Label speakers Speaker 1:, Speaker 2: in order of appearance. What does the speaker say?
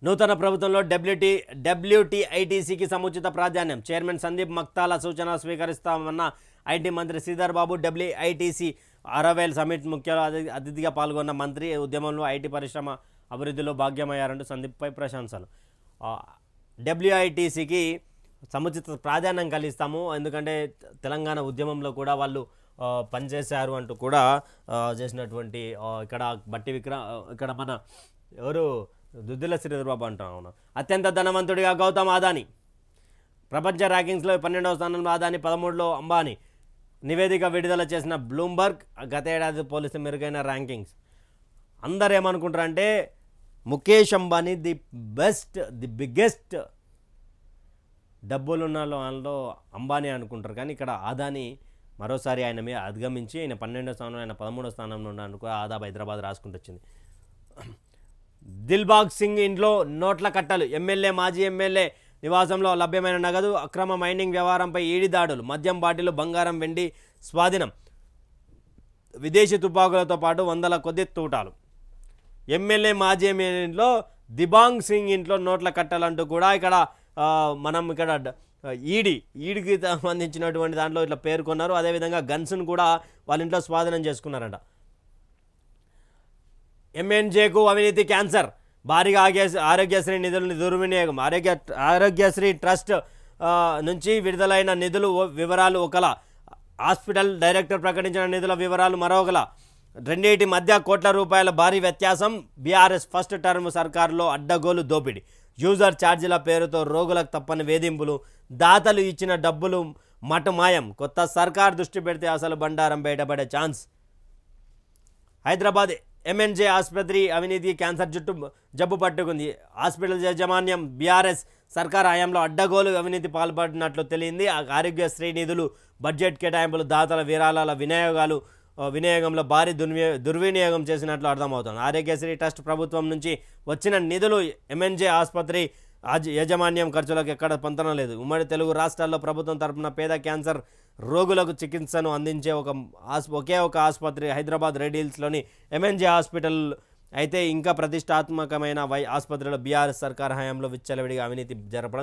Speaker 1: నూతన ప్రభుత్వంలో డబ్ల్యూటీఐటీసీకి సముచిత ప్రాధాన్యం. చైర్మన్ సందీప్ మక్తాల సూచన స్వీకరిస్తామన్న ఐటీ మంత్రి శ్రీధర్ బాబు. డబ్ల్యూఐటీసీ 60,000 సమిట్ ముఖ్య అతిథిగా పాల్గొన్న మంత్రి ఉద్యమంలో ఐటీ పరిశ్రమ అభివృద్ధిలో భాగ్యమయ్యారంటూ సందీప్పై ప్రశంసలు. డబ్ల్యూఐటీసీకి సముచిత ప్రాధాన్యం కలిగిస్తాము, ఎందుకంటే తెలంగాణ ఉద్యమంలో కూడా వాళ్ళు పనిచేశారు అంటూ కూడా చేసినటువంటి ఇక్కడ బట్టి ఇక్కడ మన ఎవరు దుద్దిల శ్రీధర్ బాబు అంటున్నాను. అత్యంత ధనవంతుడిగా గౌతమ్ అదానీ. ప్రపంచ ర్యాంకింగ్స్లో 12వ స్థానంలో అదానీ, 13లో అంబానీ. నివేదిక విడుదల చేసిన బ్లూంబర్గ్ గత ఏడాది పోలిస్తే మెరుగైన ర్యాంకింగ్స్. అందరు ఏమనుకుంటారంటే ముఖేష్ అంబానీ ది బిగ్గెస్ట్ డబ్బులున్న వాళ్ళలో అంబానీ అనుకుంటారు, కానీ ఇక్కడ అదానీ మరోసారి ఆయన మీద అధిగమించి ఆయన 12వ స్థానంలో ఆయన 13వ స్థానంలో ఉన్నాను. ఆదాబ్ హైదరాబాద్ రాసుకుంటూ వచ్చింది. దిల్బాగ్ సింగ్ ఇంట్లో నోట్ల కట్టలు. మాజీ ఎమ్మెల్యే నివాసంలో లభ్యమైన నగదు, అక్రమ మైనింగ్ వ్యవహారంపై ఈడీ దాడులు. మద్యం బాటిలు, బంగారం, వెండి స్వాధీనం. విదేశీ తుపాకులతో పాటు 100ల కొద్ది తూటాలు. మాజీ ఎమ్మెల్యే ఇంట్లో దిబాంగ్ సింగ్ ఇంట్లో నోట్ల కట్టలంటూ కూడా ఇక్కడ మనం ఇక్కడ ఈడీకి సంబంధించినటువంటి దాంట్లో ఇట్లా పేర్కొన్నారు. అదేవిధంగా గన్స్ను కూడా వాళ్ళ ఇంట్లో స్వాధీనం చేసుకున్నారంట. ఎంఎన్జేకు అవినీతి క్యాన్సర్. భారీగా ఆరోగ్యశ్రీ నిధుల దుర్వినియోగం. ఆరోగ్యశ్రీ ట్రస్ట్ నుంచి విడుదలైన నిధులు వివరాలు ఒకలా, హాస్పిటల్ డైరెక్టర్ ప్రకటించిన నిధుల వివరాలు మరొకలా. రెండింటి మధ్య కోట్ల రూపాయల భారీ వ్యత్యాసం. బీఆర్ఎస్ ఫస్ట్ టర్మ్ సర్కారులో అడ్డగోలు దోపిడీ. యూజర్ ఛార్జీల పేరుతో రోగులకు తప్పని వేధింపులు. దాతలు ఇచ్చిన డబ్బులు మటుమాయం. కొత్త సర్కార్ దృష్టి పెడితే అసలు బండారం బయటపడే ఛాన్స్. హైదరాబాద్ ఎంఎన్జే ఆసుపత్రి అవినీతి క్యాన్సర్ జబ్బు పట్టుకుంది. హాస్పిటల్ యాజమాన్యం బీఆర్ఎస్ సర్కార్ హయాంలో అడ్డగోలు అవినీతి పాల్పడినట్లు తెలియంది. ఆరోగ్యశ్రీ నిధులు, బడ్జెట్ కేటాయింపులు, దాతల విరాళాల వినియోగంలో భారీ దుర్వినియోగం చేసినట్లు అర్థమవుతుంది. ఆరోగ్యశ్రీ ట్రస్ట్ ప్రభుత్వం నుంచి వచ్చిన నిధులు ఎంఎన్జే ఆసుపత్రి యాజమాన్యం ఖర్చులకు ఎక్కడ పొందడం లేదు. ఉమ్మడి తెలుగు రాష్ట్రాల్లో ప్రభుత్వం తరపున పేద క్యాన్సర్ రోగులకు చికిత్సను అందించే ఒకే ఒక ఆసుపత్రి హైదరాబాద్ రెడ్ హిల్స్లోని ఎంఎన్జే హాస్పిటల్ అయితే ఇంకా ప్రతిష్టాత్మకమైన ఆసుపత్రిలో బీఆర్ఎస్ సర్కార్ హయాంలో విచ్చలవిడిగా అవినీతి జరపడం